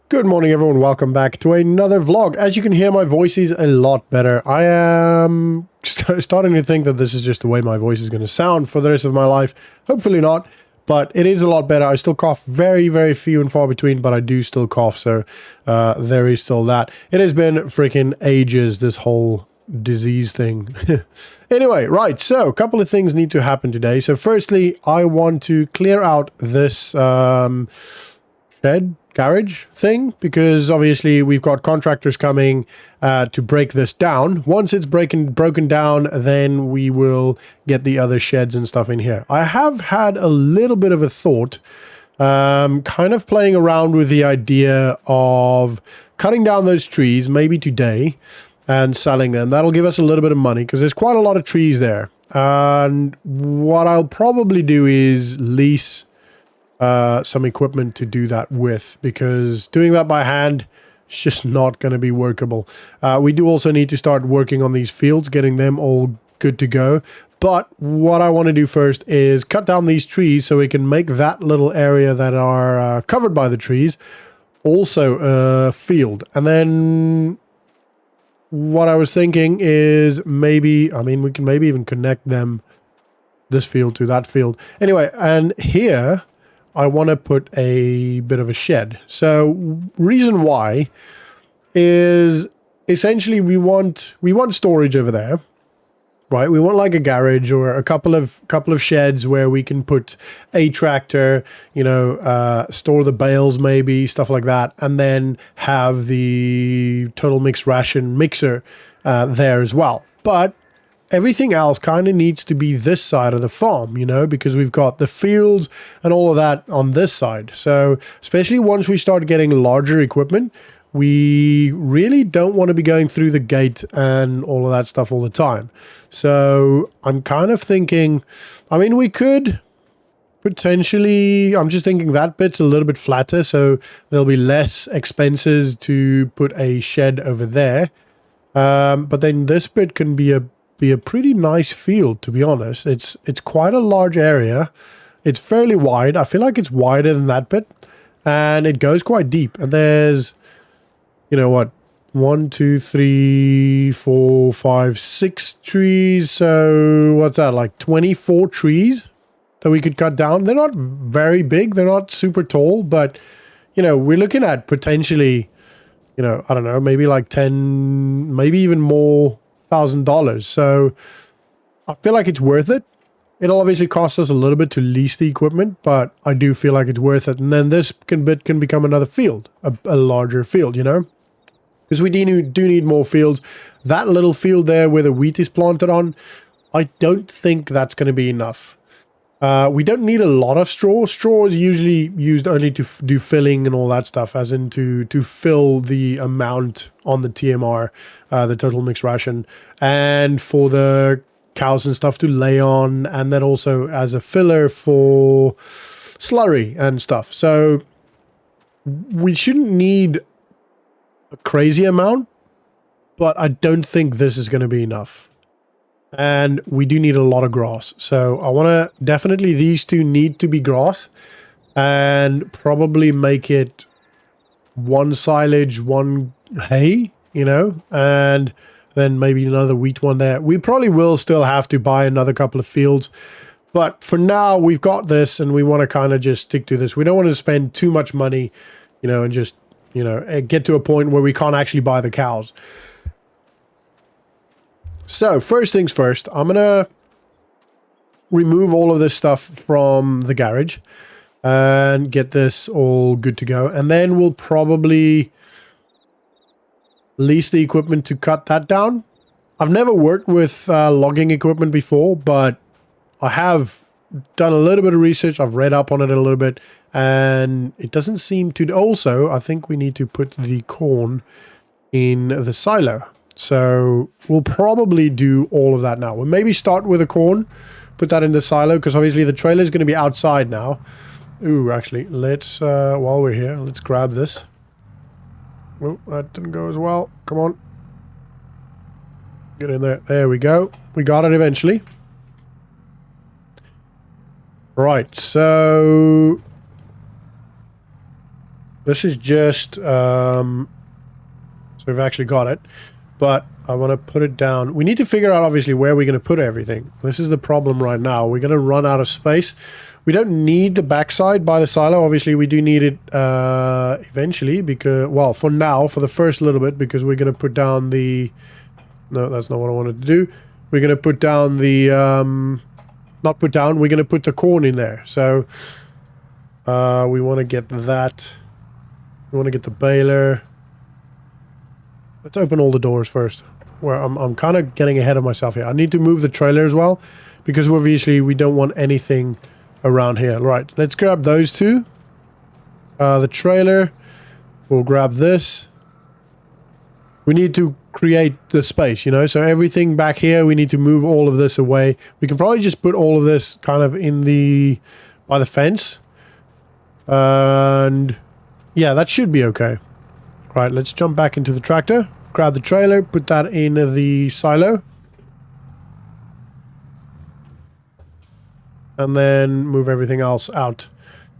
Good morning, everyone. Welcome back to another vlog. As you can hear, my voice is a lot better. I am starting to think that this is just the way my voice is going to sound for the rest of my life. Hopefully not, but it is a lot better. I still cough very few and far between, but I do still cough, so there is still that. It has been freaking ages, this whole disease thing. Anyway, right, so a couple of things need to happen today. So firstly, I want to clear out this garage thing, because obviously we've got contractors coming to break this down. Once it's broken down, then we will get the other sheds and stuff in here. I have had a little bit of a thought, kind of playing around with the idea of cutting down those trees, maybe today, and selling them. That'll give us a little bit of money, because there's quite a lot of trees there. And what I'll probably do is lease some equipment to do that with, because doing that by hand is just not going to be workable. We do also need to start working on these fields, getting them all good to go. But what I want to do first is cut down these trees so we can make that little area that are covered by the trees also a field. And then what I was thinking is maybe, we can maybe even connect them, this field to that field. Anyway, and here I want to put a bit of a shed. So reason why is essentially we want storage over there, right? We want like a garage or a couple of sheds where we can put a tractor, store the bales, maybe stuff like that, and then have the total mixed ration mixer there as well. But everything else kind of needs to be this side of the farm, because we've got the fields and all of that on this side. So especially once we start getting larger equipment, we really don't want to be going through the gate and all of that stuff all the time. So I'm kind of thinking, we could potentially, I'm just thinking that bit's a little bit flatter, so there'll be less expenses to put a shed over there. But then this bit can be a pretty nice field, to be honest. It's quite a large area. It's fairly wide. I feel like it's wider than that bit, and it goes quite deep. And there's, 1, 2, 3, 4, 5, 6 trees. So what's that, like 24 trees that we could cut down? They're not very big. They're not super tall, but we're looking at potentially, I don't know, maybe like 10, maybe even more $1,000. So I feel like it's worth it. It'll obviously cost us a little bit to lease the equipment, but I do feel like it's worth it. And then this can become another field, a larger field, because we do need more fields. That little field there where the wheat is planted on, I don't think that's going to be enough. We don't need a lot of straw. Straw is usually used only to do filling and all that stuff, as in to fill the amount on the TMR, the total mixed ration, and for the cows and stuff to lay on, and then also as a filler for slurry and stuff. So we shouldn't need a crazy amount, but I don't think this is going to be enough. And we do need a lot of grass. So I want to definitely, these two need to be grass, and probably make it one silage, one hay, and then maybe another wheat one there. We probably will still have to buy another couple of fields, but for now we've got this, and we want to kind of just stick to this. We don't want to spend too much money, and just, get to a point where we can't actually buy the cows. So first things first, I'm going to remove all of this stuff from the garage and get this all good to go. And then we'll probably lease the equipment to cut that down. I've never worked with logging equipment before, but I have done a little bit of research. I've read up on it a little bit, and it doesn't seem to. Also, I think we need to put the corn in the silo. So we'll probably do all of that now. We'll maybe start with the corn, put that in the silo, because obviously the trailer is going to be outside now. Ooh, actually, let's, while we're here, let's grab this. Oh, that didn't go as well. Come on. Get in there. There we go. We got it eventually. Right, so This is just, so we've actually got it, but I want to put it down. We need to figure out, obviously, where we're going to put everything. This is the problem right now. We're going to run out of space. We don't need the backside by the silo. Obviously, we do need it eventually because, well, for now, for the first little bit, because we're going to put down the... No, that's not what I wanted to do. We're going to put down the... not put down, we're going to put the corn in there. So, we want to get that. We want to get the baler. Let's open all the doors first. Where I'm kind of getting ahead of myself here. I need to move the trailer as well, because obviously we don't want anything around here. Right, let's grab those two. The trailer. We'll grab this. We need to create the space, you know, so everything back here, we need to move all of this away. We can probably just put all of this kind of in the, by the fence. And yeah, that should be okay. Right, let's jump back into the tractor. Grab the trailer, put that in the silo. And then move everything else out.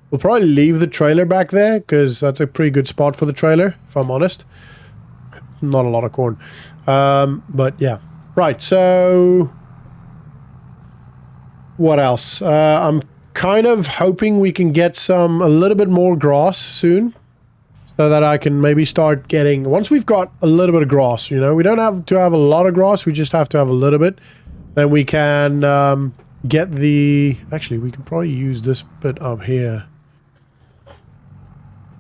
We'll probably leave the trailer back there, because that's a pretty good spot for the trailer, if I'm honest. Not a lot of corn. But yeah. Right, so... What else? I'm kind of hoping we can get a little bit more grass soon. So that I can maybe start getting... Once we've got a little bit of grass, you know, we don't have to have a lot of grass, we just have to have a little bit. Then we can get the... Actually, we can probably use this bit up here.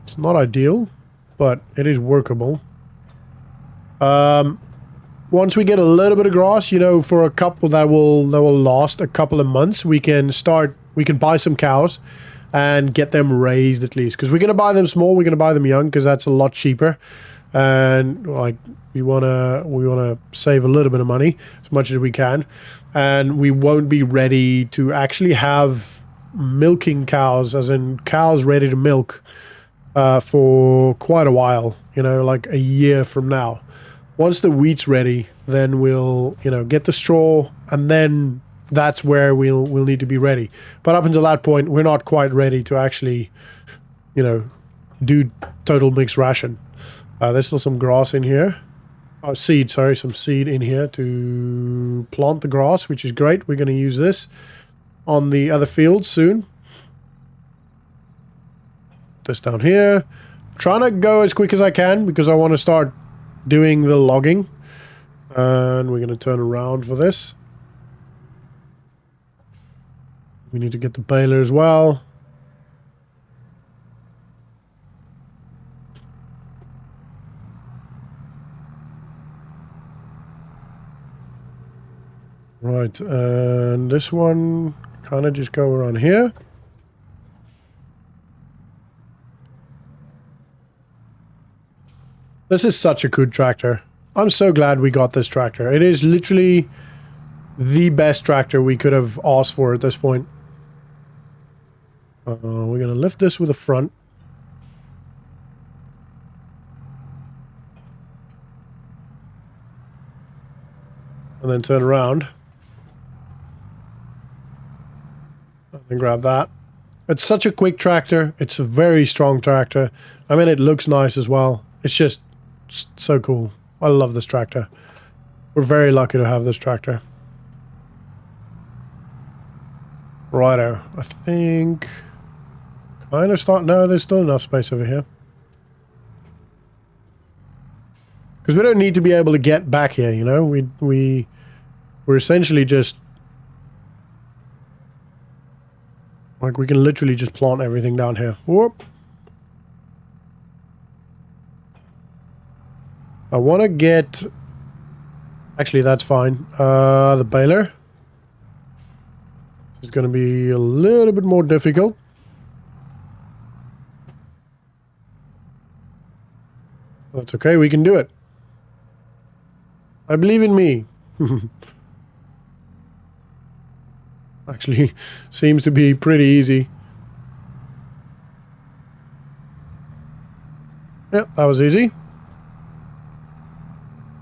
It's not ideal, but it is workable. Once we get a little bit of grass, you know, for a couple that will last a couple of months, we can buy some cows and get them raised at least, because we're going to buy them small, we're going to buy them young, because that's a lot cheaper, and like we want to save a little bit of money as much as we can, and we won't be ready to actually have milking cows, as in cows ready to milk, for quite a while, you know, like a year from now. Once the wheat's ready, then we'll, you know, get the straw, and then that's where we'll need to be ready. But up until that point, we're not quite ready to actually, you know, do total mixed ration. There's still some grass in here. Oh, seed, sorry, some seed in here to plant the grass, which is great. We're going to use this on the other fields soon. This down here. Trying to go as quick as I can because I want to start doing the logging. And we're going to turn around for this. We need to get the baler as well. Right, and this one kind of just go around here. This is such a good tractor. I'm so glad we got this tractor. It is literally the best tractor we could have asked for at this point. We're going to lift this with the front. And then turn around. And then grab that. It's such a quick tractor. It's a very strong tractor. I mean, it looks nice as well. It's just so cool. I love this tractor. We're very lucky to have this tractor. Righto. I think... kind of start... No, there's still enough space over here. Because we don't need to be able to get back here, you know? We're essentially just... like, we can literally just plant everything down here. Whoop. I want to get... actually, that's fine. The baler. It's going to be a little bit more difficult. That's okay, we can do it. I believe in me. Actually, seems to be pretty easy. Yep, that was easy.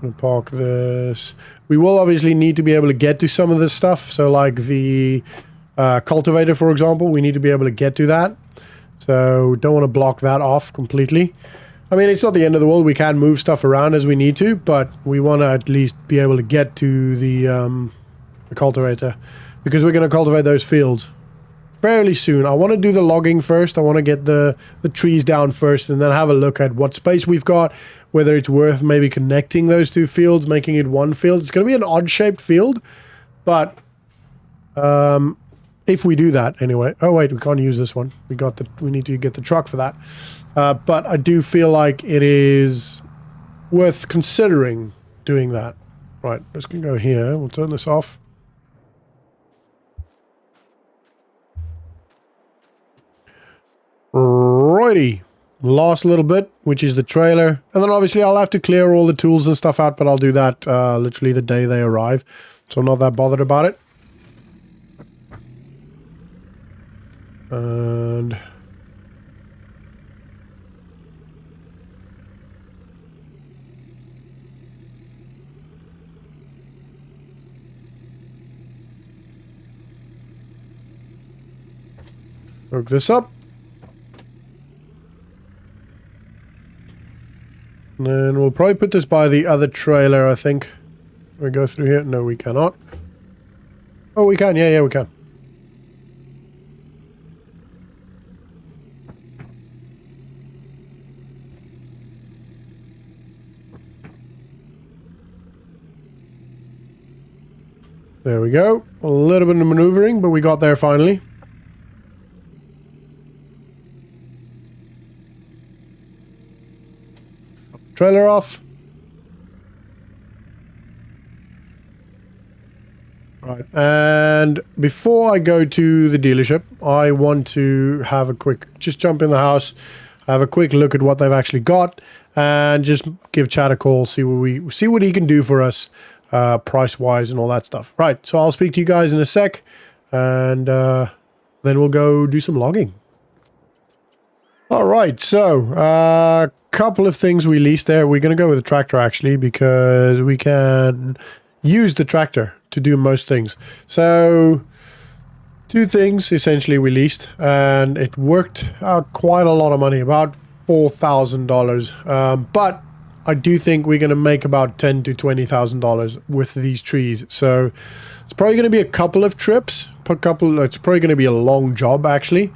I'm gonna park this. We will obviously need to be able to get to some of this stuff. So like the cultivator, for example, we need to be able to get to that. So don't want to block that off completely. I mean, it's not the end of the world. We can move stuff around as we need to, but we want to at least be able to get to the cultivator, because we're going to cultivate those fields fairly soon. I want to do the logging first. I want to get the trees down first, and then have a look at what space we've got, whether it's worth maybe connecting those two fields, making it one field. It's going to be an odd-shaped field, but if we do that anyway. Oh wait, we can't use this one. We need to get the truck for that. But I do feel like it is worth considering doing that. Right, let's go here. We'll turn this off. Righty. Last little bit, which is the trailer. And then obviously I'll have to clear all the tools and stuff out, but I'll do that literally the day they arrive. So I'm not that bothered about it. And hook this up. And then we'll probably put this by the other trailer, I think. Can we go through here? No, we cannot. Oh, we can. Yeah, we can. There we go. A little bit of maneuvering, but we got there finally. Trailer off. Right. And before I go to the dealership, I want to have a quick, just jump in the house, have a quick look at what they've actually got, and just give Chad a call, see what he can do for us. Price wise and all that stuff. Right, so I'll speak to you guys in a sec, and then we'll go do some logging. All right, so a couple of things we leased there. We're going to go with the tractor actually, because we can use the tractor to do most things. So two things essentially we leased, and it worked out quite a lot of money, about $4,000. But I do think we're going to make about $10,000 to $20,000 with these trees. So it's probably going to be a couple of trips. It's probably going to be a long job actually,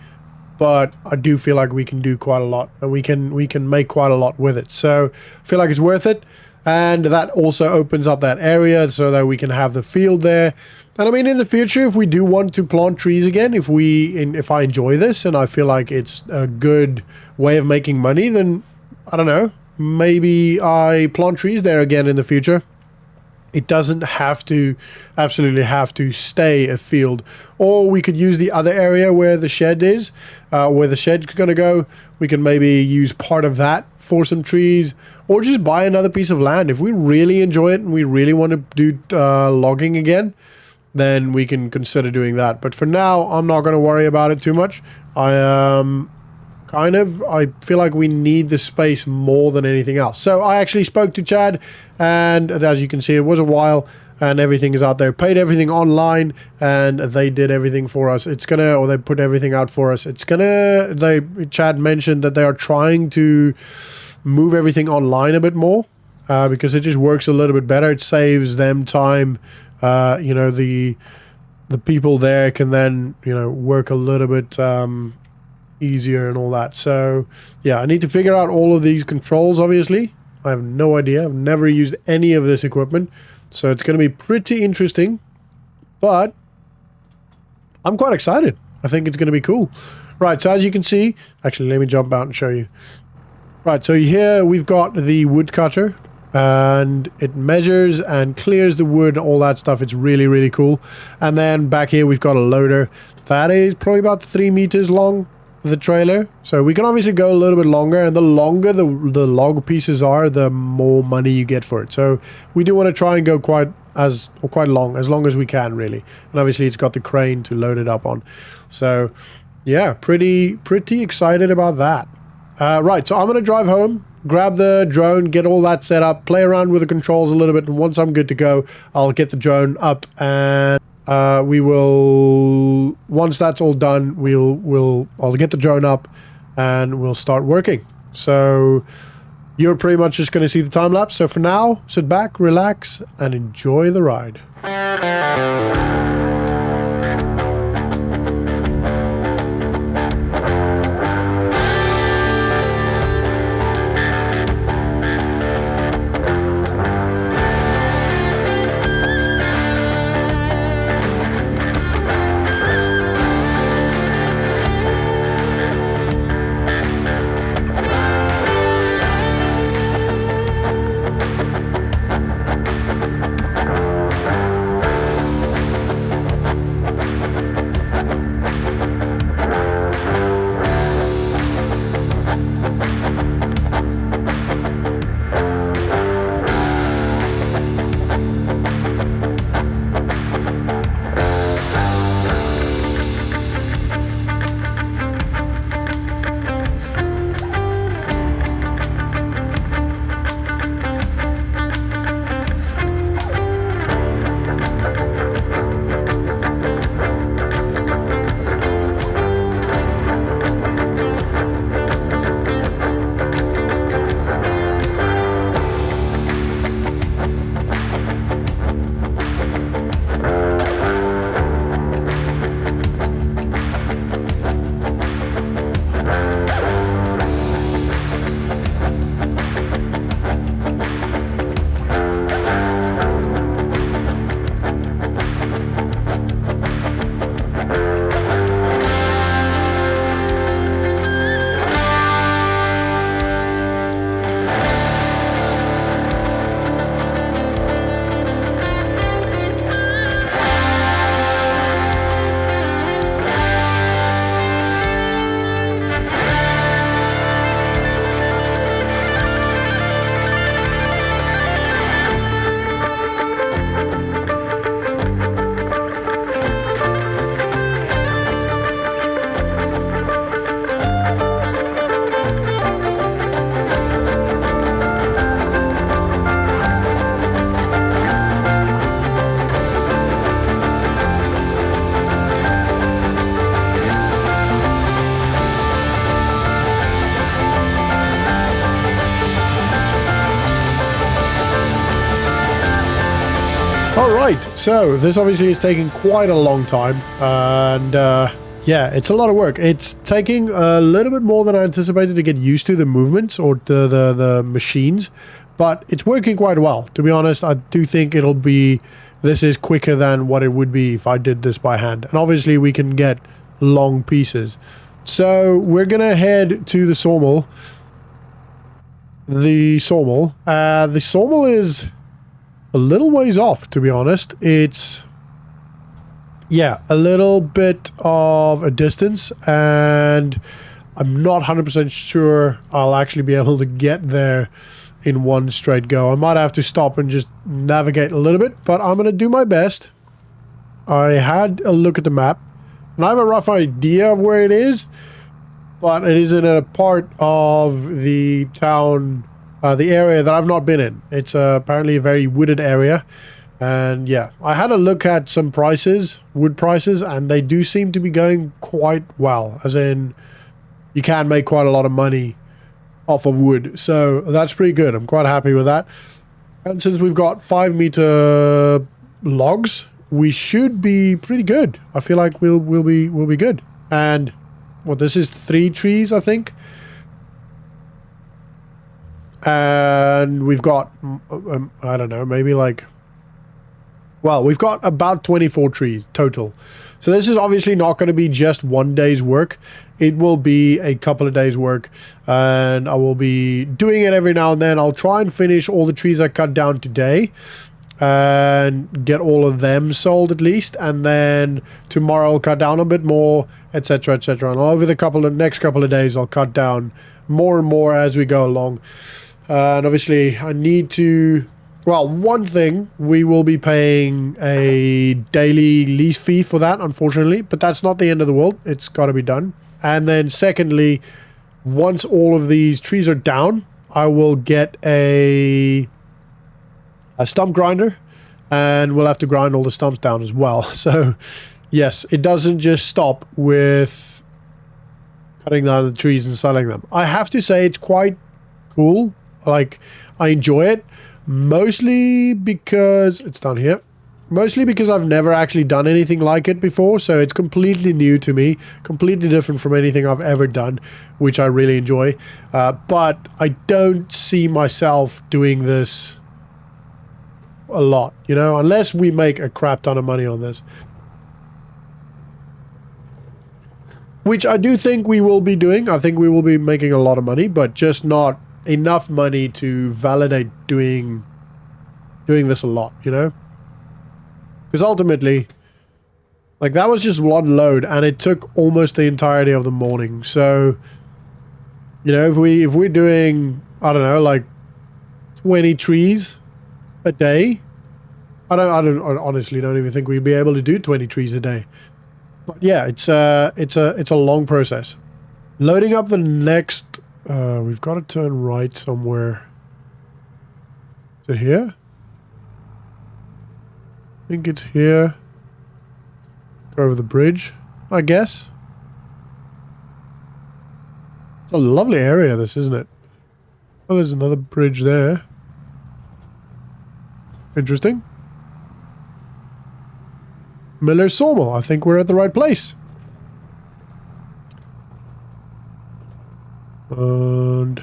but I do feel like we can do quite a lot, and we can make quite a lot with it. So I feel like it's worth it. And that also opens up that area so that we can have the field there. And I mean, in the future, if we do want to plant trees again, if I enjoy this and I feel like it's a good way of making money, then I don't know. Maybe I plant trees there again in the future. It doesn't absolutely have to stay a field. Or we could use the other area where the shed is, where the shed's going to go. We can maybe use part of that for some trees, or just buy another piece of land. If we really enjoy it and we really want to do logging again, then we can consider doing that. But for now, I'm not going to worry about it too much. I feel like we need the space more than anything else. So I actually spoke to Chad, and as you can see, it was a while, and everything is out there. Paid everything online, and they did everything for us. They put everything out for us. Chad mentioned that they are trying to move everything online a bit more, because it just works a little bit better. It saves them time. The people there can then, work a little bit, easier and all that. So yeah, I need to figure out all of these controls. Obviously I have no idea. I've never used any of this equipment, so it's going to be pretty interesting, but I'm quite excited. I think it's going to be cool. Right, so as you can see, actually let me jump out and show you. Right, so here we've got the woodcutter, and it measures and clears the wood, all that stuff. It's really, really cool. And then back here we've got a loader that is probably about 3 meters long, the trailer. So we can obviously go a little bit longer, and the longer the log pieces are, the more money you get for it. So we do want to try and go quite long as we can, really. And obviously it's got the crane to load it up on. So yeah, pretty excited about that. Right, so I'm going to drive home, grab the drone, get all that set up, play around with the controls a little bit, and once I'm good to go, I'll get the drone up, and we will, once that's all done, I'll get the drone up, and we'll start working. So you're pretty much just going to see the time lapse. So for now, sit back, relax, and enjoy the ride. Alright, so this obviously is taking quite a long time, and yeah, it's a lot of work. It's taking a little bit more than I anticipated to get used to the movements or the machines, but it's working quite well. To be honest, I do think this is quicker than what it would be if I did this by hand. And obviously we can get long pieces. So we're gonna head to the sawmill. The sawmill is a little ways off, to be honest. It's, yeah, a little bit of a distance, and I'm not 100% sure I'll actually be able to get there in one straight go. I might have to stop and just navigate a little bit, but I'm going to do my best. I had a look at the map, and I have a rough idea of where it is, but it is in a part of the town, the area that I've not been in. It's apparently a very wooded area. And yeah, I had a look at some prices, wood prices, and they do seem to be going quite well. As in, you can make quite a lot of money off of wood. So that's pretty good. I'm quite happy with that. And since we've got 5-meter logs, we should be pretty good. I feel like we'll be good. And well, this is 3 trees, I think. And we've got, I don't know, maybe like, well, we've got about 24 trees total. So this is obviously not going to be just one day's work. It will be a couple of days work, and I will be doing it every now and then. I'll try and finish all the trees I cut down today and get all of them sold at least. And then tomorrow I'll cut down a bit more, etc., etc. And over the next couple of days, I'll cut down more and more as we go along. And obviously I need to, well, one thing, we will be paying a daily lease fee for that, unfortunately, but that's not the end of the world. It's got to be done. And then secondly, once all of these trees are down, I will get a stump grinder, and we'll have to grind all the stumps down as well. So yes, it doesn't just stop with cutting down the trees and selling them. I have to say it's quite cool. Like, I enjoy it, mostly because it's down here. Mostly because I've never actually done anything like it before, so it's completely new to me, completely different from anything I've ever done, which I really enjoy. But I don't see myself doing this a lot, you know, unless we make a crap ton of money on this. Which I do think we will be doing. I think we will be making a lot of money, but just not enough money to validate doing this a lot, you know? Because ultimately, like, that was just one load, and it took almost the entirety of the morning. So, you know, if we're doing, I don't know, like 20 trees a day, I honestly don't even think we'd be able to do 20 trees a day. But yeah, it's a long process. Loading up the next, we've got to turn right somewhere. Is it here? I think it's here. Go over the bridge, I guess. It's a lovely area, this, isn't it? Oh, there's another bridge there. Interesting. Miller's Sawmill. I think we're at the right place. And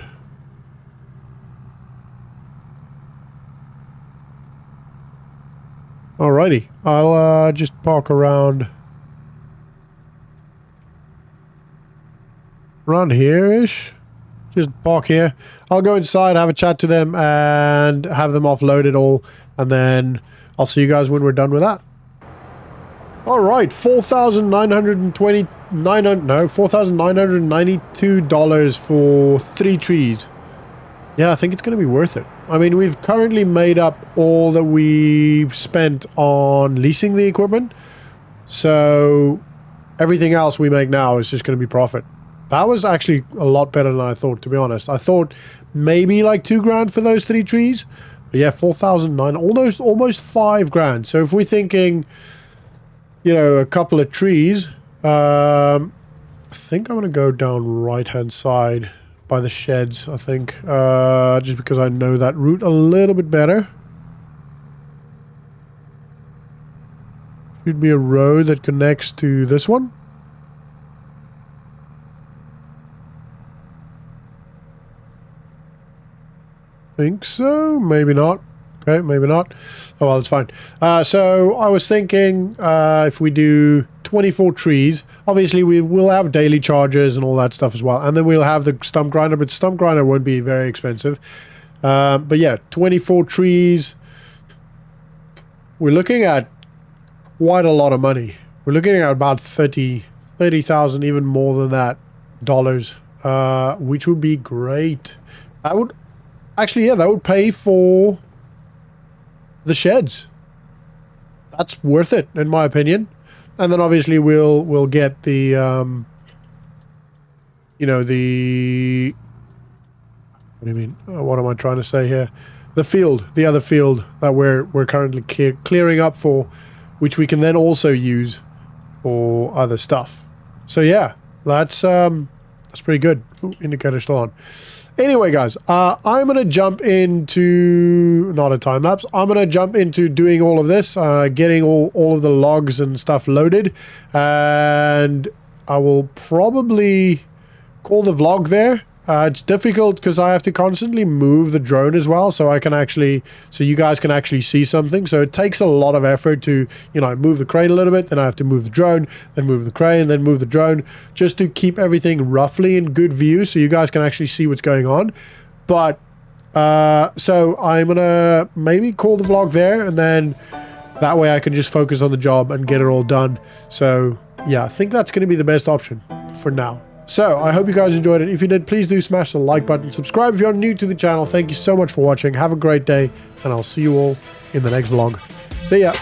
alrighty, I'll just park around here-ish. Just park here. I'll go inside, have a chat to them, and have them offload it all, and then I'll see you guys when we're done with that. Alright, $4,992 for 3 trees. Yeah, I think it's going to be worth it. I mean, we've currently made up all that we spent on leasing the equipment. So everything else we make now is just going to be profit. That was actually a lot better than I thought, to be honest. I thought maybe like $2,000 for those 3 trees. But yeah, 4,009, almost 5 grand. So if we're thinking, you know, a couple of trees, I think I'm going to go down right-hand side by the sheds, I think, just because I know that route a little bit better. Should be a road that connects to this one. Think so, maybe not. Okay, maybe not. Oh well, it's fine. So I was thinking, if we do 24 trees, obviously we will have daily charges and all that stuff as well, and then we'll have the stump grinder, but stump grinder won't be very expensive. But yeah, 24 trees, we're looking at quite a lot of money. We're looking at about 30,000, even more than that, dollars, which would be great. I would actually, yeah, that would pay for the sheds. That's worth it, in my opinion. And then obviously we'll get the you know, the, what do you mean? What am I trying to say here? The other field that we're currently clearing up for, which we can then also use for other stuff. So yeah, that's pretty good. Ooh, indicator still on. Anyway, guys, I'm going to jump into, not a time lapse, I'm going to jump into doing all of this, getting all of the logs and stuff loaded, and I will probably call the vlog there. It's difficult because I have to constantly move the drone as well, so I can actually, so you guys can actually see something. So it takes a lot of effort to, you know, move the crane a little bit, then I have to move the drone, then move the crane, then move the drone, just to keep everything roughly in good view so you guys can actually see what's going on. But, so I'm gonna maybe call the vlog there, and then that way I can just focus on the job and get it all done. So yeah, I think that's gonna be the best option for now. So, I hope you guys enjoyed it. If you did, please do smash the like button. Subscribe if you're new to the channel. Thank you so much for watching. Have a great day, and I'll see you all in the next vlog. See ya.